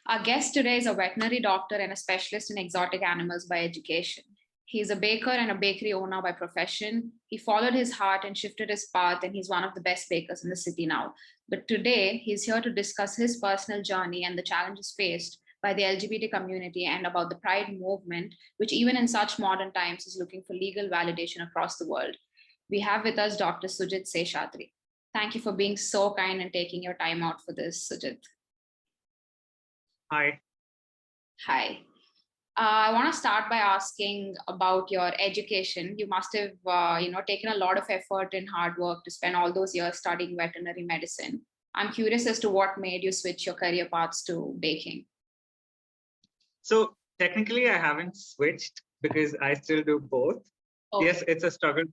Our guest today is a veterinary doctor and a specialist in exotic animals by education. He's a baker and a bakery owner by profession. He followed his heart and shifted his path, and he's one of the best bakers in the city now. But today, he's here to discuss his personal journey and the challenges faced by the LGBT community and about the Pride movement, which, even in such modern times, is looking for legal validation across the world. We have with us Dr. Sujit Seshadri. Thank you for being so kind and taking your time out for this, Sujit. Hi. Hi. I want to start by asking about your education. You must have, taken a lot of effort and hard work to spend all those years studying veterinary medicine. I'm curious as to what made you switch your career paths to baking. So technically, I haven't switched because I still do both. Okay. Yes, it's a struggle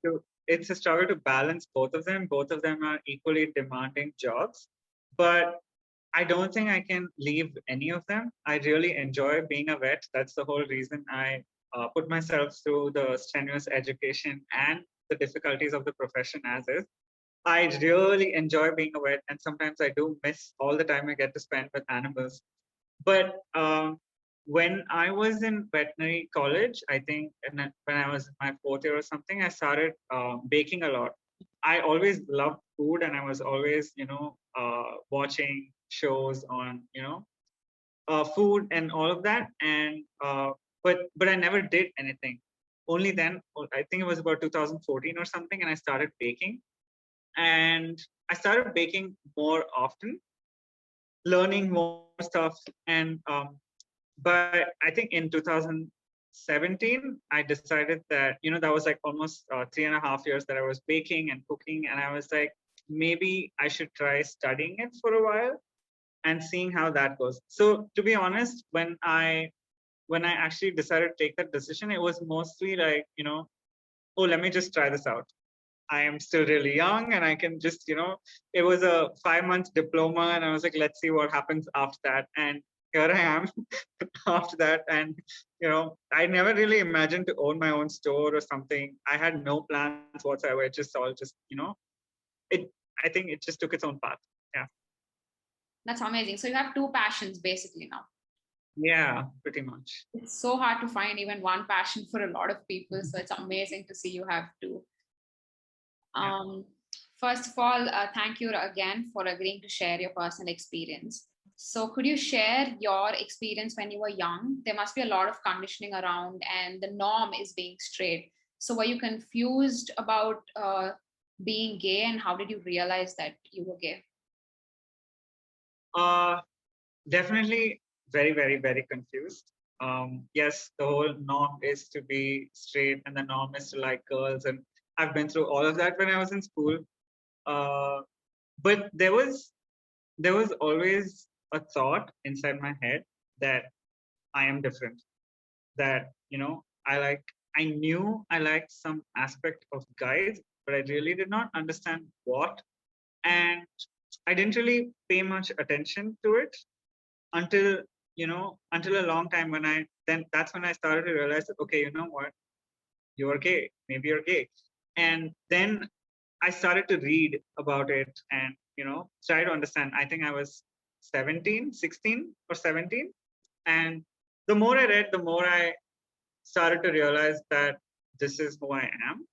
to balance both of them. Both of them are equally demanding jobs, but I don't think I can leave any of them. I really enjoy being a vet. That's the whole reason I put myself through the strenuous education and the difficulties of the profession as is. I really enjoy being a vet, and sometimes I do miss all the time I get to spend with animals. But when I was in veterinary college, I think when I was in my fourth year or something, I started baking a lot. I always loved food, and I was always, watching shows on, food and all of that. And but I never did anything. Only then, I think it was about 2014 or something, and I started baking. And I started baking more often, learning more stuff. And but I think in 2017, I decided that, that was like almost 3.5 years that I was baking and cooking. And I was like, maybe I should try studying it for a while and seeing how that goes. So to be honest, when I actually decided to take that decision, it was mostly like, oh, let me just try this out. I am still really young and I can just, it was a 5-month diploma and I was like, let's see what happens after that. And here I am after that. And, I never really imagined to own my own store or something. I had no plans whatsoever. It just all just, I think it just took its own path. Yeah. That's amazing. So you have two passions basically now. Yeah, pretty much. It's so hard to find even one passion for a lot of people. So it's amazing to see you have two. First of all, thank you again for agreeing to share your personal experience. So could you share your experience when you were young? There must be a lot of conditioning around and the norm is being straight. So were you confused about being gay, and how did you realize that you were gay? Definitely very, very, very confused. Yes, the whole norm is to be straight and the norm is to like girls. And I've been through all of that when I was in school. But there was always a thought inside my head that I am different. That, I knew I liked some aspect of guys, but I really did not understand what. And I didn't really pay much attention to it until a long time when that's when I started to realize that, okay, you know what, you're gay, maybe you're gay. And then I started to read about it and try to understand. I think I was 16 or 17, and the more I read, the more I started to realize that this is who I am.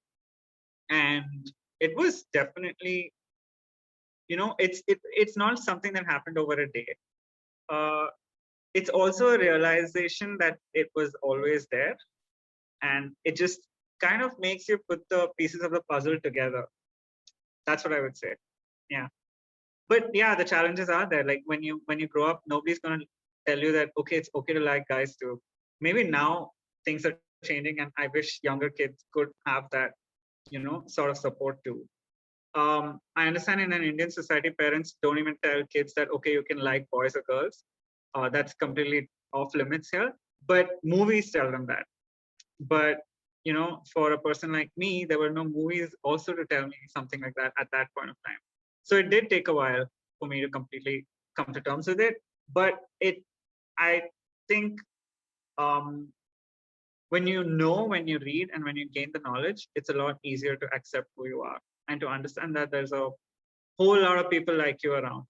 And it was definitely, it's not something that happened over a day. It's also a realization that it was always there, and it just kind of makes you put the pieces of the puzzle together. That's what I would say. Yeah. But yeah, the challenges are there. Like when you grow up, nobody's going to tell you that, okay, it's okay to like guys too. Maybe now things are changing, and I wish younger kids could have that, sort of support too. I understand in an Indian society, parents don't even tell kids that, okay, you can like boys or girls. That's completely off limits here. But movies tell them that. But, for a person like me, there were no movies also to tell me something like that at that point of time. So it did take a while for me to completely come to terms with it. But I think when you read and when you gain the knowledge, it's a lot easier to accept who you are and to understand that there's a whole lot of people like you around.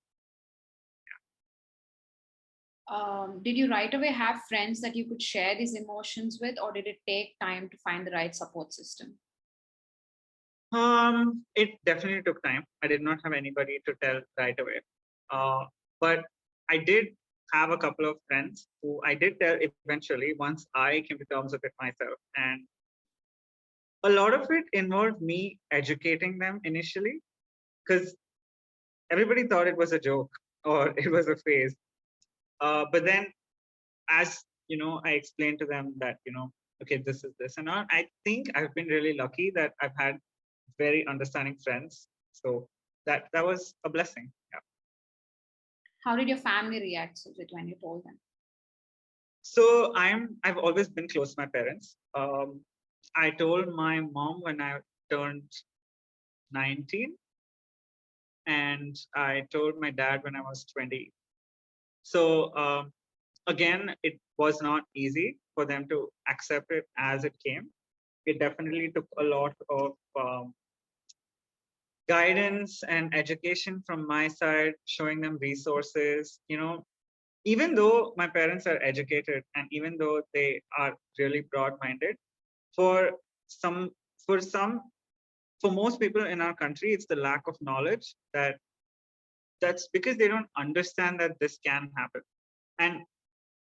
Did you right away have friends that you could share these emotions with, or did it take time to find the right support system? It definitely took time. I did not have anybody to tell right away. But I did have a couple of friends who I did tell eventually once I came to terms with it myself. And a lot of it involved me educating them initially because everybody thought it was a joke or it was a phase. But then as I explained to them that, okay, this is this and all. I think I've been really lucky that I've had very understanding friends. So that was a blessing. Yeah. How did your family react, Sujit, when you told them? So I've always been close to my parents. I told my mom when I turned 19, and I told my dad when I was 20. So again, it was not easy for them to accept it as it came. It definitely took a lot of guidance and education from my side, showing them resources. Even though my parents are educated and even though they are really broad-minded, for some, for some, for most people in our country, it's the lack of knowledge that's because they don't understand that this can happen. And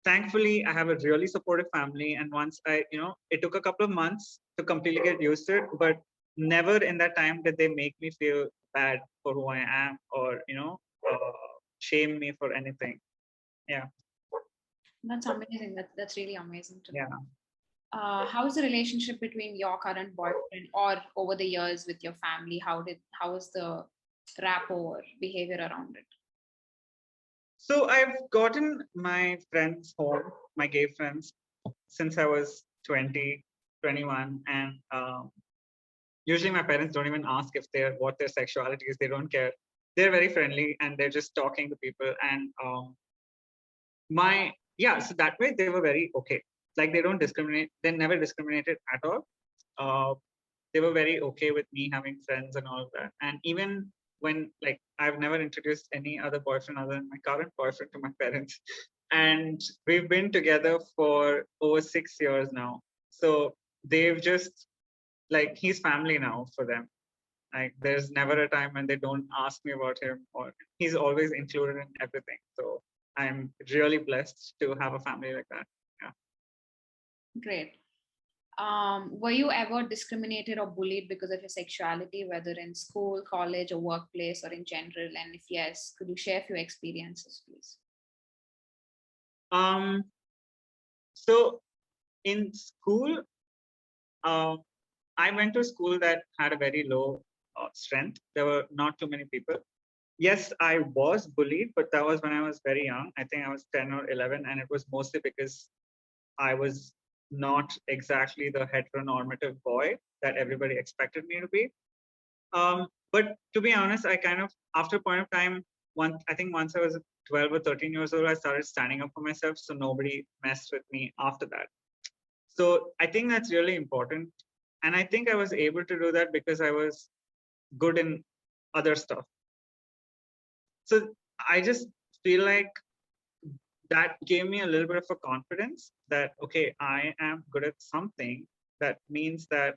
thankfully, I have a really supportive family. And once it took a couple of months to completely get used to it, but never in that time did they make me feel bad for who I am or, shame me for anything. Yeah. That's amazing. That's really amazing to know. Yeah. How is the relationship between your current boyfriend or over the years with your family? How was the rapport or behavior around it? So I've gotten my friends home, my gay friends, since I was 20, 21. And usually my parents don't even ask if what their sexuality is. They don't care. They're very friendly and they're just talking to people. And so that way they were very okay. Like they don't discriminate. They never discriminated at all. They were very okay with me having friends and all of that. And even when I've never introduced any other boyfriend other than my current boyfriend to my parents. And we've been together for over 6 years now. So they've just he's family now for them. Like there's never a time when they don't ask me about him, or he's always included in everything. So I'm really blessed to have a family like that. Yeah. Great. Were you ever discriminated or bullied because of your sexuality, whether in school, college, or workplace, or in general? And if yes, could you share a few experiences, please? So in school, I went to a school that had a very low strength. There were not too many people. Yes, I was bullied, but that was when I was very young. I think I was 10 or 11, and it was mostly because I was not exactly the heteronormative boy that everybody expected me to be. But to be honest, I kind of, after a point of time, I think once I was 12 or 13 years old, I started standing up for myself. So nobody messed with me after that. So I think that's really important. And I think I was able to do that because I was good in other stuff. So I just feel like that gave me a little bit of a confidence that, okay, I am good at something. That means that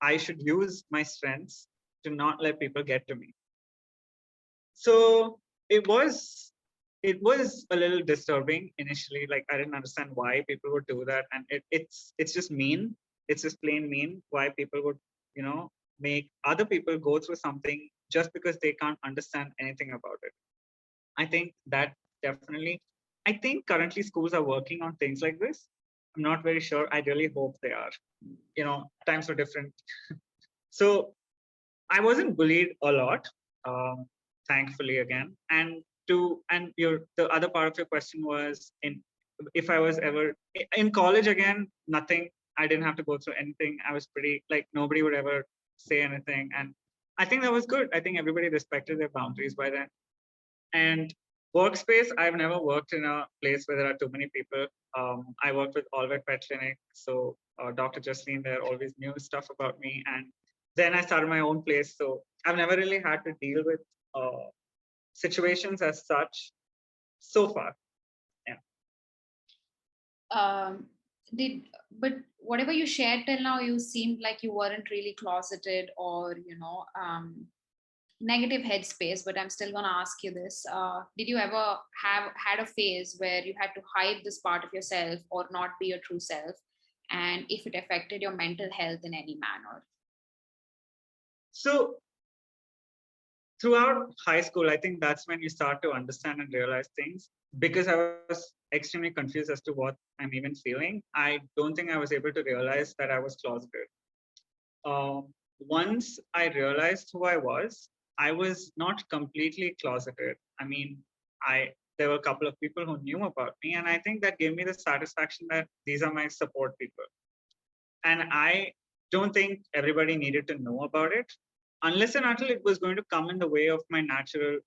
I should use my strengths to not let people get to me. So it was a little disturbing initially. Like I didn't understand why people would do that, and it's just mean. It's just plain mean why people would make other people go through something just because they can't understand anything about it. I think that definitely. I think currently schools are working on things like this. I'm not very sure. I really hope they are. Times are different. So I wasn't bullied a lot, thankfully again. And the other part of your question was if I was ever in college again, nothing. I didn't have to go through anything. I was pretty nobody would ever say anything, and I think that was good. I think everybody respected their boundaries by then. And workspace, I've never worked in a place where there are too many people. I worked with Allvet Pet Clinic, so Dr. Jasleen there always knew stuff about me, and then I started my own place. So I've never really had to deal with situations as such so far. Yeah. But whatever you shared till now, you seemed like you weren't really closeted or negative headspace. But I'm still gonna ask you this: did you ever have had a phase where you had to hide this part of yourself or not be your true self, and if it affected your mental health in any manner? So throughout high school, I think that's when you start to understand and realize things. Because I was extremely confused as to what I'm even feeling, I don't think I was able to realize that I was closeted. Once I realized who I was not completely closeted. I mean, there were a couple of people who knew about me, and I think that gave me the satisfaction that these are my support people. And I don't think everybody needed to know about it, unless and until it was going to come in the way of my natural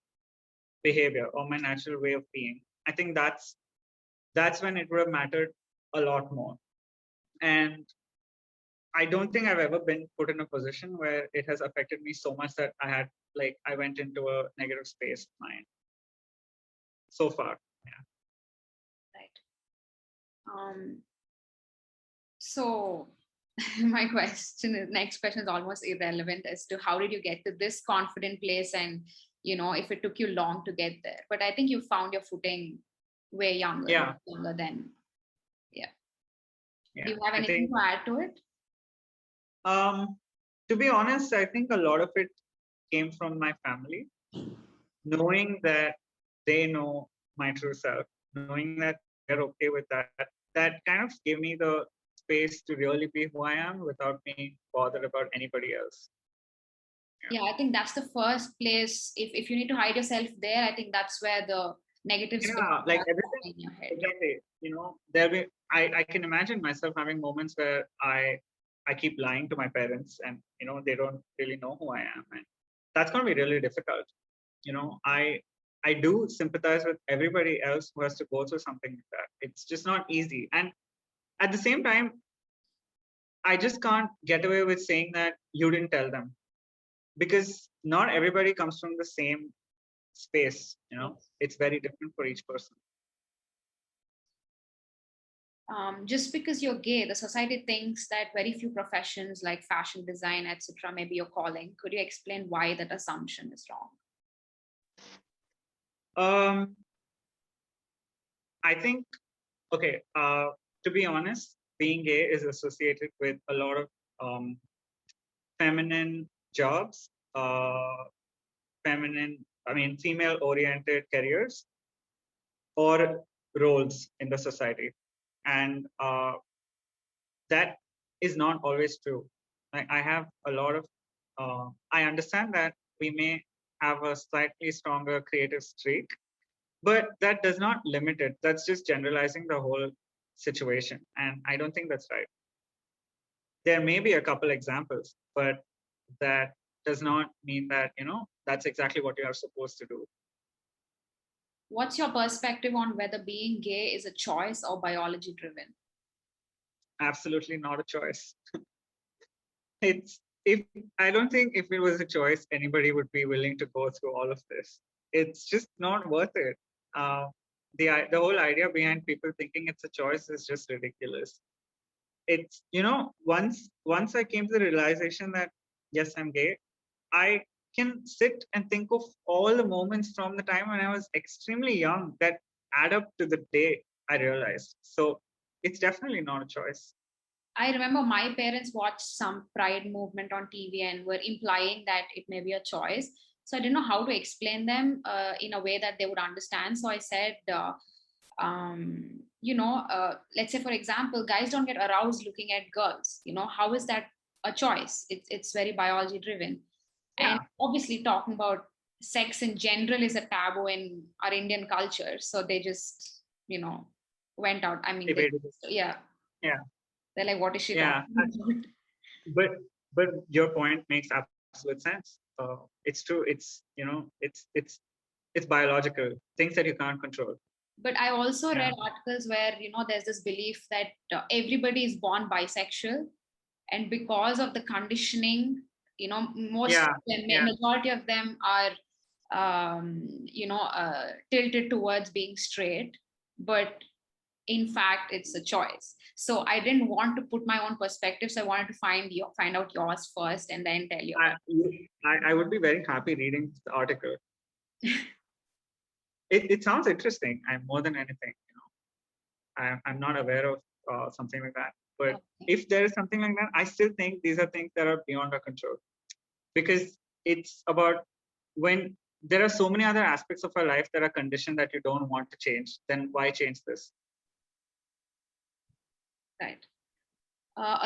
behavior or my natural way of being. I think that's when it would have mattered a lot more. And I don't think I've ever been put in a position where it has affected me so much that I went into a negative space of mind so far. Yeah. Right. So my next question is almost irrelevant as to how did you get to this confident place, and if it took you long to get there. But I think you found your footing way younger, Yeah. younger than, yeah. Yeah. Do you have anything to add to it? To be honest, I think a lot of it came from my family, knowing that they know my true self, knowing that they're okay with that. That kind of gave me the space to really be who I am without being bothered about anybody else. Yeah, I think that's the first place. If you need to hide yourself there, I think that's where the negative stuff like everything in your head. Exactly. There'll be I can imagine myself having moments where I keep lying to my parents, and they don't really know who I am, and that's going to be really difficult. I do sympathize with everybody else who has to go through something like that. It's just not easy, and at the same time, I just can't get away with saying that you didn't tell them, because not everybody comes from the same space. It's very different for each person. Just because you're gay, the society thinks that very few professions like fashion design, etc., may be your calling. Could you explain why that assumption is wrong? I think, okay, to be honest, being gay is associated with a lot of feminine jobs, female-oriented careers or roles in the society. And that is not always true. I have a lot of, I understand that we may have a slightly stronger creative streak, but that does not limit it. That's just generalizing the whole situation. And I don't think that's right. There may be a couple examples, but that does not mean that, that's exactly what you are supposed to do. What's your perspective on whether being gay is a choice or biology driven? Absolutely not a choice. I don't think if it was a choice, anybody would be willing to go through all of this. It's just not worth it. The whole idea behind people thinking it's a choice is just ridiculous. It's once I came to the realization that yes, I'm gay, I can sit and think of all the moments from the time when I was extremely young that add up to the day I realized. So it's definitely not a choice. I remember my parents watched some pride movement on TV and were implying that it may be a choice. So I didn't know how to explain them in a way that they would understand. So I said, let's say, for example, guys don't get aroused looking at girls. How is that a choice? It's very biology driven. Yeah. And obviously, talking about sex in general is a taboo in our Indian culture. So they just, went out. I mean, yeah. They're like, what is she talking about? But your point makes absolute sense. It's true. It's it's biological, things that you can't control. But I also read articles where there's this belief that everybody is born bisexual, and because of the conditioning, majority of them are tilted towards being straight. But in fact it's a choice. So I didn't want to put my own perspective, so I wanted to find out yours first and then tell you about I would be very happy reading the article. It sounds interesting. I'm more than anything, I'm not aware of something like that. But if there is something like that, I still think these are things that are beyond our control, because it's about when there are so many other aspects of our life that are conditioned that you don't want to change, then why change this? Right.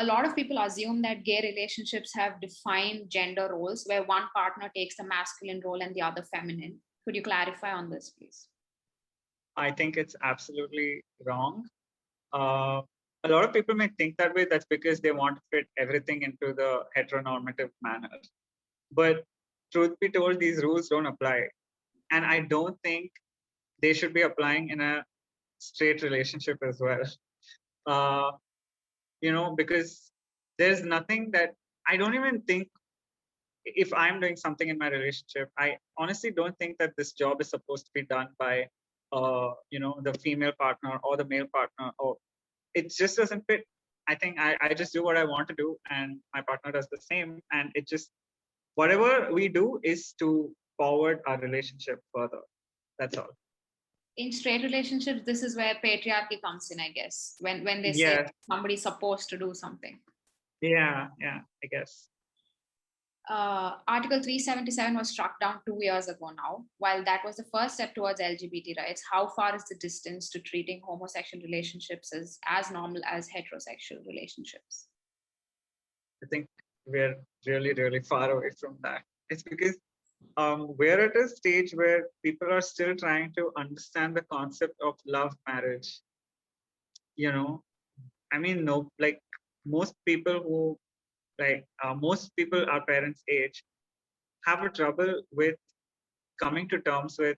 A lot of people assume that gay relationships have defined gender roles where one partner takes the masculine role and the other feminine. Could you clarify on this, please? I think it's absolutely wrong. A lot of people may think that way. That's because they want to fit everything into the heteronormative manner. But truth be told, these rules don't apply. And I don't think they should be applying in a straight relationship as well. Because there's nothing that I don't even think, if I'm doing something in my relationship, I honestly don't think that this job is supposed to be done by, the female partner or the male partner, or it just doesn't fit. I think I just do what I want to do, and my partner does the same. And it just, whatever we do is to forward our relationship further. That's all. In straight relationships, this is where patriarchy comes in, I guess, when they say Yes. somebody's supposed to do something. Yeah, I guess. Article 377 was struck down 2 years ago now. While that was the first step towards LGBT rights, how far is the distance to treating homosexual relationships as normal as heterosexual relationships? I think we're really, really far away from that. It's because we're at a stage where people are still trying to understand the concept of love marriage. I mean, no, like most people who, most people our parents' age, have a trouble with coming to terms with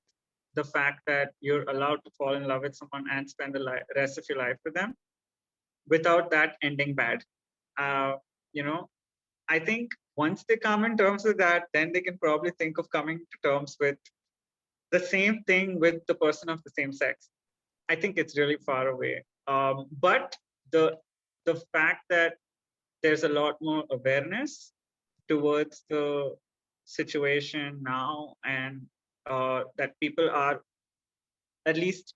the fact that you're allowed to fall in love with someone and spend the rest of your life with them without that ending bad. Uh, you know, I think once they come in terms with that, then they can probably think of coming to terms with the same thing with the person of the same sex. I think it's really far away. But the fact that there's a lot more awareness towards the situation now, and that people are at least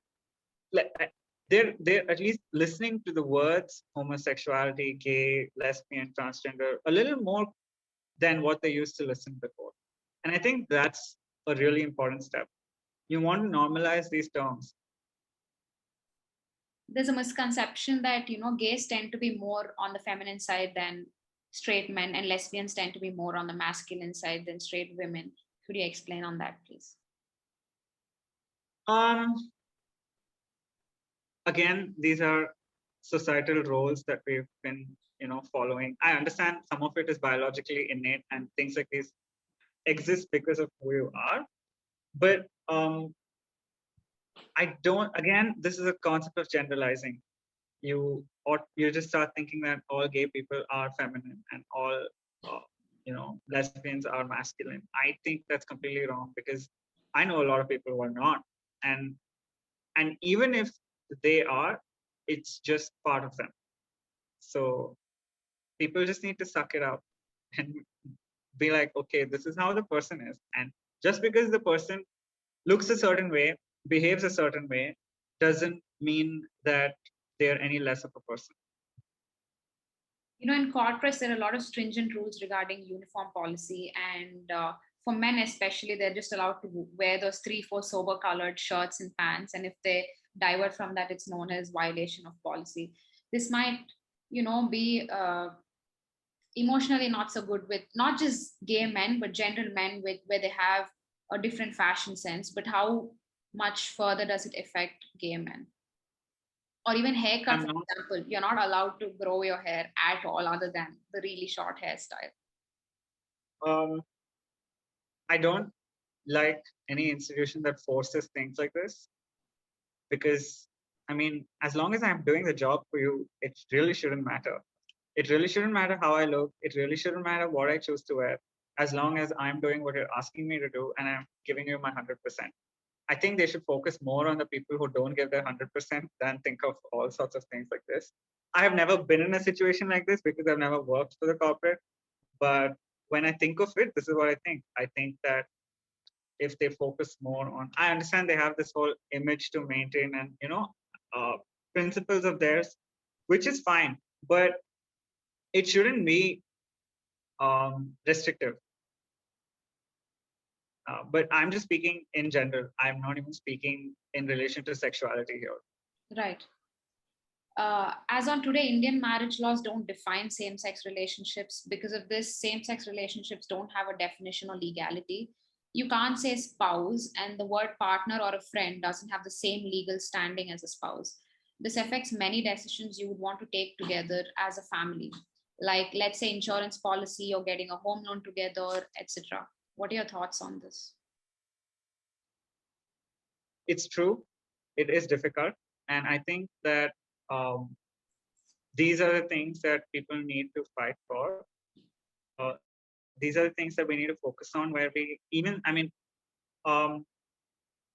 they're at least listening to the words homosexuality, gay, lesbian, transgender a little more than what they used to listen before. And I think that's a really important step. You want to normalize these terms. There's a misconception that, gays tend to be more on the feminine side than straight men, and lesbians tend to be more on the masculine side than straight women. Could you explain on that, please? Again, these are societal roles that we've been, following. I understand some of it is biologically innate and things like this exist because of who you are. But I don't, again, this is a concept of generalizing. You just start thinking that all gay people are feminine and all, lesbians are masculine. I think that's completely wrong, because I know a lot of people who are not. And even if they are, it's just part of them. So people just need to suck it up and be like, okay, this is how the person is. And just because the person looks a certain way, behaves a certain way, doesn't mean that they're any less of a person. In corporates, there are a lot of stringent rules regarding uniform policy. And for men, especially, they're just allowed to wear those 3-4 sober colored shirts and pants. And if they divert from that, it's known as violation of policy. This might, be emotionally not so good with not just gay men, but general men where they have a different fashion sense. But how much further does it affect gay men? Or even haircut, for example, you're not allowed to grow your hair at all other than the really short hairstyle. I don't like any institution that forces things like this, because, I mean, as long as I'm doing the job for you, it really shouldn't matter. It really shouldn't matter how I look. It really shouldn't matter what I choose to wear, as long as I'm doing what you're asking me to do and I'm giving you my 100%. I think they should focus more on the people who don't give their 100% than think of all sorts of things like this. I have never been in a situation like this because I've never worked for the corporate. But when I think of it, this is what I think. I think that if they focus more on, I understand they have this whole image to maintain and, uh, principles of theirs, which is fine, but it shouldn't be restrictive. But I'm just speaking in general. I'm not even speaking in relation to sexuality here. Right. As on today, Indian marriage laws don't define same sex relationships. Because of this, same sex relationships don't have a definition or legality. You can't say spouse, and the word partner or a friend doesn't have the same legal standing as a spouse. This affects many decisions you would want to take together as a family, like, let's say, insurance policy or getting a home loan together, etc. What are your thoughts on this? It's true. It is difficult. And I think that these are the things that people need to fight for. These are the things that we need to focus on, where we even, um,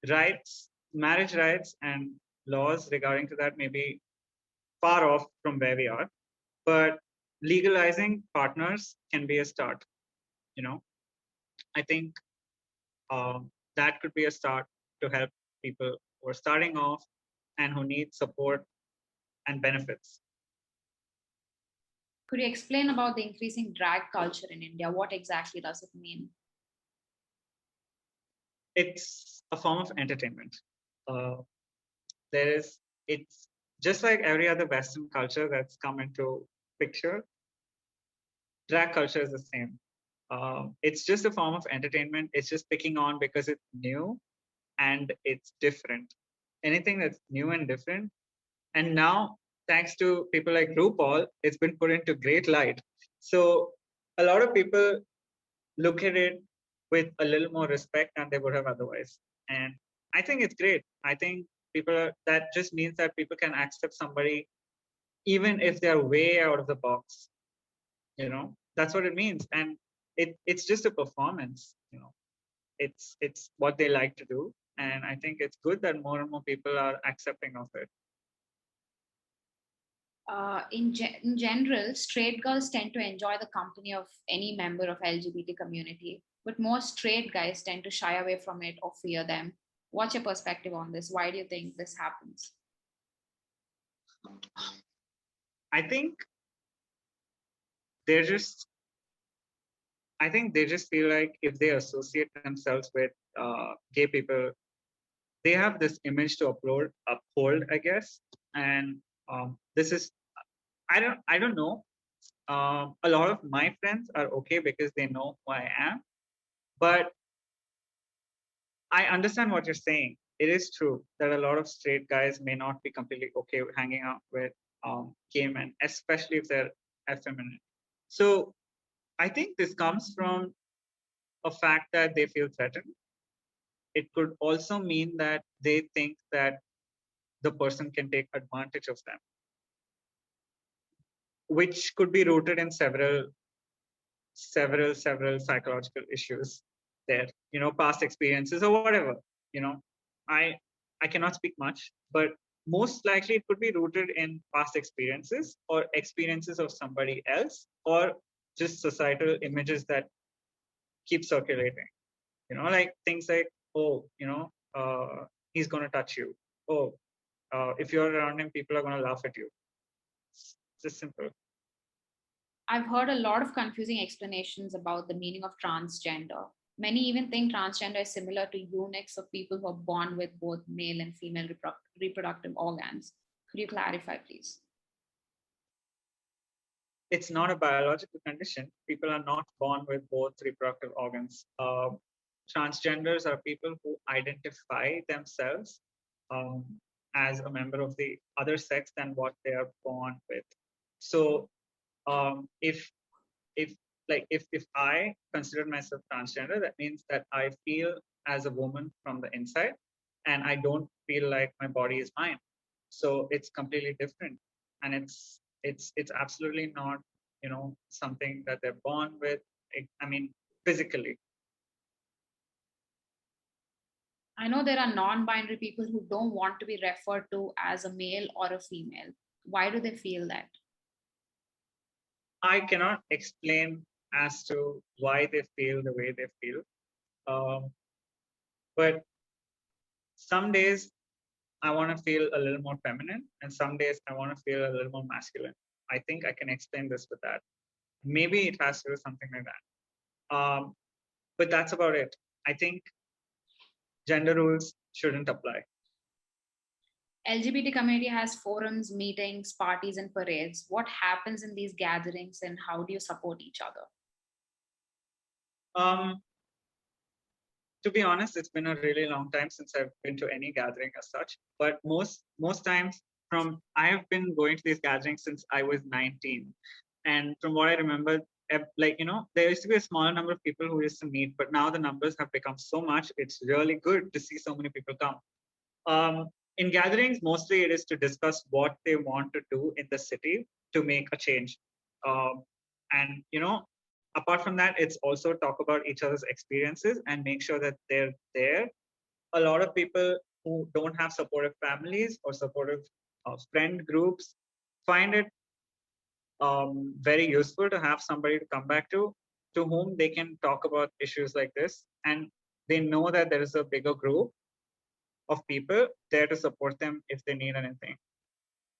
rights, marriage rights and laws regarding to that may be far off from where we are, but legalizing partners can be a start. I think that could be a start to help people who are starting off and who need support and benefits. Could you explain about the increasing drag culture in India? What exactly does it mean? It's a form of entertainment. It's just like every other Western culture that's come into picture. Drag culture is the same. It's just a form of entertainment. It's just picking on because it's new and it's different. Anything that's new and different. And now, thanks to people like RuPaul, it's been put into great light. So a lot of people look at it with a little more respect than they would have otherwise. And I think it's great. I think that just means that people can accept somebody even if they're way out of the box. That's what it means. And it's just a performance. It's what they like to do. And I think it's good that more and more people are accepting of it. In general, straight girls tend to enjoy the company of any member of LGBT community, but most straight guys tend to shy away from it or fear them. What's your perspective on this? Why do you think this happens? I think they're just I think they just feel like if they associate themselves with gay people, they have this image to uphold, I guess. And this is, I don't know. A lot of my friends are okay because they know who I am, but I understand what you're saying. It is true that a lot of straight guys may not be completely okay with hanging out with gay men, especially if they're effeminate. So I think this comes from a fact that they feel threatened. It could also mean that they think that the person can take advantage of them, which could be rooted in several psychological issues there, past experiences or whatever. You know, I I cannot speak much, but most likely it could be rooted in past experiences or experiences of somebody else or just societal images that keep circulating. Like things like, oh, he's going to touch you. Oh, if you're around him, people are going to laugh at you. It's just simple. I've heard a lot of confusing explanations about the meaning of transgender. Many even think transgender is similar to eunuchs, of people who are born with both male and female reproductive organs. Could you clarify, please? It's not a biological condition. People are not born with both reproductive organs. Transgenders are people who identify themselves um, as a member of the other sex than what they are born with. So if if I consider myself transgender, that means that I feel as a woman from the inside, and I don't feel like my body is mine. So it's completely different, and it's absolutely not something that they're born with. I mean, physically. I know there are non-binary people who don't want to be referred to as a male or a female. Why do they feel that? I cannot explain as to why they feel the way they feel. But some days I want to feel a little more feminine, and some days I want to feel a little more masculine. I think I can explain this with that. Maybe it has to do something like that. But that's about it. I think gender rules shouldn't apply. LGBT community has forums, meetings, parties, and parades. What happens in these gatherings and how do you support each other? To be honest, it's been a really long time since I've been to any gathering as such. But most times I have been going to these gatherings since I was 19. And from what I remember, there used to be a smaller number of people who used to meet, but now the numbers have become so much. It's really good to see so many people come. In gatherings, mostly it is to discuss what they want to do in the city to make a change. And apart from that, it's also talk about each other's experiences and make sure that they're there. A lot of people who don't have supportive families or supportive friend groups find it very useful to have somebody to come back to whom they can talk about issues like this. And they know that there is a bigger group of people there to support them if they need anything.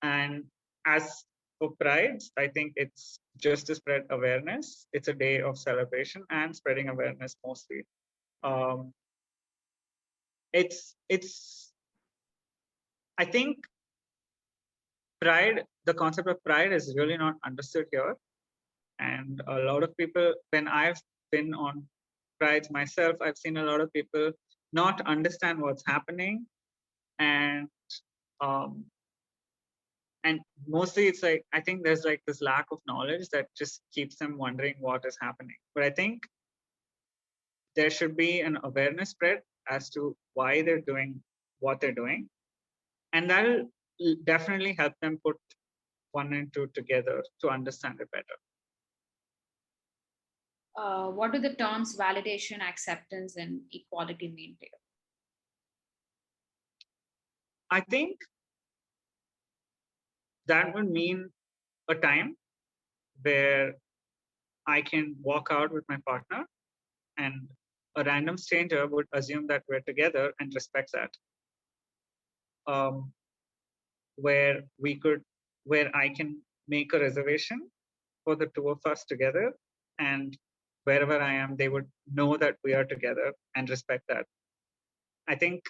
And as for prides, I think it's just to spread awareness. It's a day of celebration and spreading awareness mostly. It's I think pride, the concept of pride is really not understood here. And a lot of people, when I've been on prides myself, I've seen a lot of people not understand what's happening. Um, and mostly it's like, I think there's like this lack of knowledge that just keeps them wondering what is happening. But I think there should be an awareness spread as to why they're doing what they're doing. And that'll definitely help them put one and two together to understand it better. What do the terms validation, acceptance, and equality mean to you? I think that would mean a time where I can walk out with my partner and a random stranger would assume that we're together and respects that. Where I can make a reservation for the two of us together, and wherever I am, they would know that we are together and respect that. I think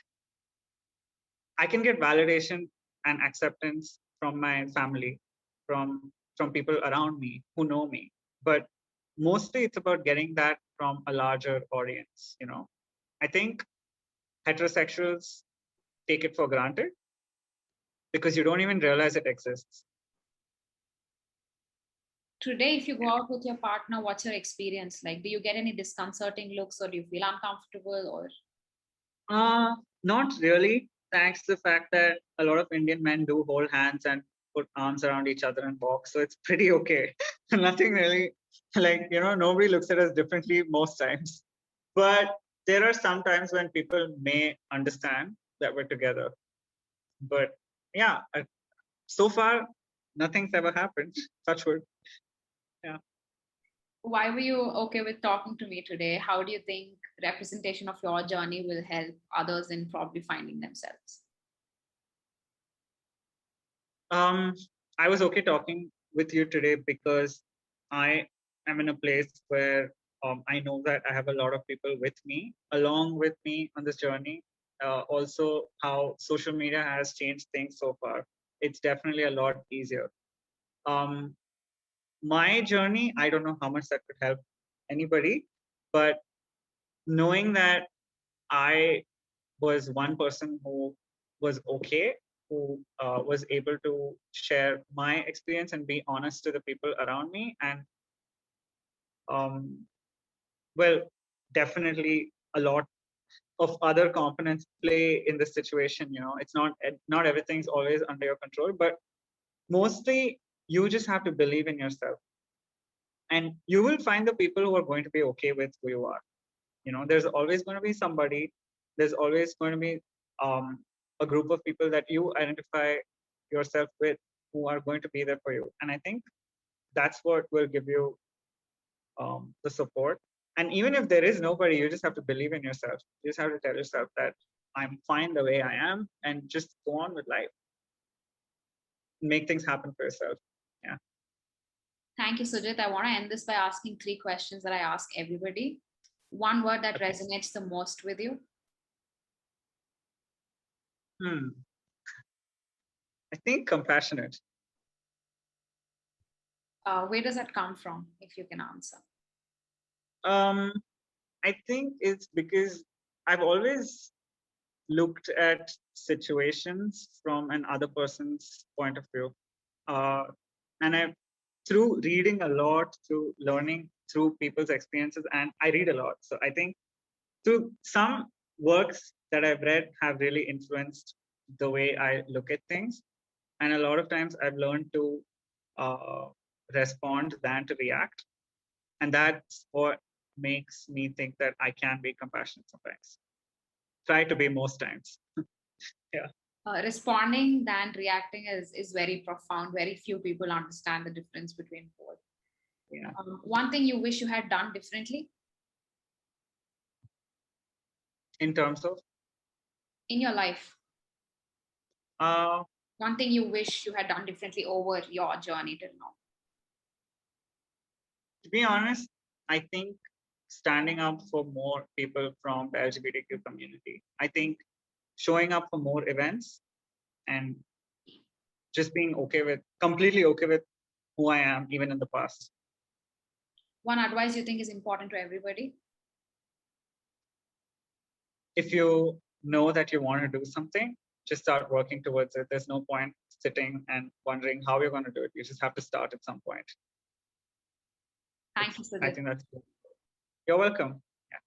I can get validation and acceptance from my family, from people around me who know me, but mostly it's about getting that from a larger audience. I think heterosexuals take it for granted because you don't even realize it exists. Today, if you go out with your partner, what's your experience like? Do you get any disconcerting looks or do you feel uncomfortable or? Not really, thanks to the fact that a lot of Indian men do hold hands and put arms around each other and walk. So it's pretty okay. Nothing really, nobody looks at us differently most times. But there are some times when people may understand that we're together. But yeah, so far, nothing's ever happened. Touch wood. Yeah. Why were you okay with talking to me today? How do you think representation of your journey will help others in probably finding themselves? I was okay talking with you today because I am in a place where I know that I have a lot of people with me, along with me on this journey. Also, how social media has changed things so far. It's definitely a lot easier. My journey, I don't know how much that could help anybody, but knowing that I was one person who was okay, who was able to share my experience and be honest to the people around me, and well, definitely a lot of other components play in this situation. It's not everything's always under your control, but mostly you just have to believe in yourself, and you will find the people who are going to be okay with who you are. There's always going to be somebody there's always going to be a group of people that you identify yourself with who are going to be there for you. And I think that's what will give you the support. And even if there is nobody, you just have to believe in yourself. You just have to tell yourself that I'm fine the way I am and just go on with life. Make things happen for yourself. Yeah. Thank you, Sujit. I want to end this by asking 3 questions that I ask everybody. One word that resonates the most with you. I think compassionate. Where does that come from, if you can answer? I think it's because I've always looked at situations from an other person's point of view. And I've, through reading a lot, through learning through people's experiences, and I read a lot. So I think through some works that I've read have really influenced the way I look at things. And a lot of times I've learned to respond than to react. And that's what makes me think that I can be compassionate sometimes. Try to be most times. Yeah. Responding than reacting is very profound. Very few people understand the difference between both. Yeah. One thing you wish you had done differently? In terms of? In your life. One thing you wish you had done differently over your journey till now? To be honest, I think standing up for more people from the LGBTQ community. I think showing up for more events and just being completely okay with who I am, even in the past. One advice you think is important to everybody? If you know that you want to do something, just start working towards it. There's no point sitting and wondering how you're going to do it. You just have to start at some point. Thank you, Sujit. I think that's good. You're welcome.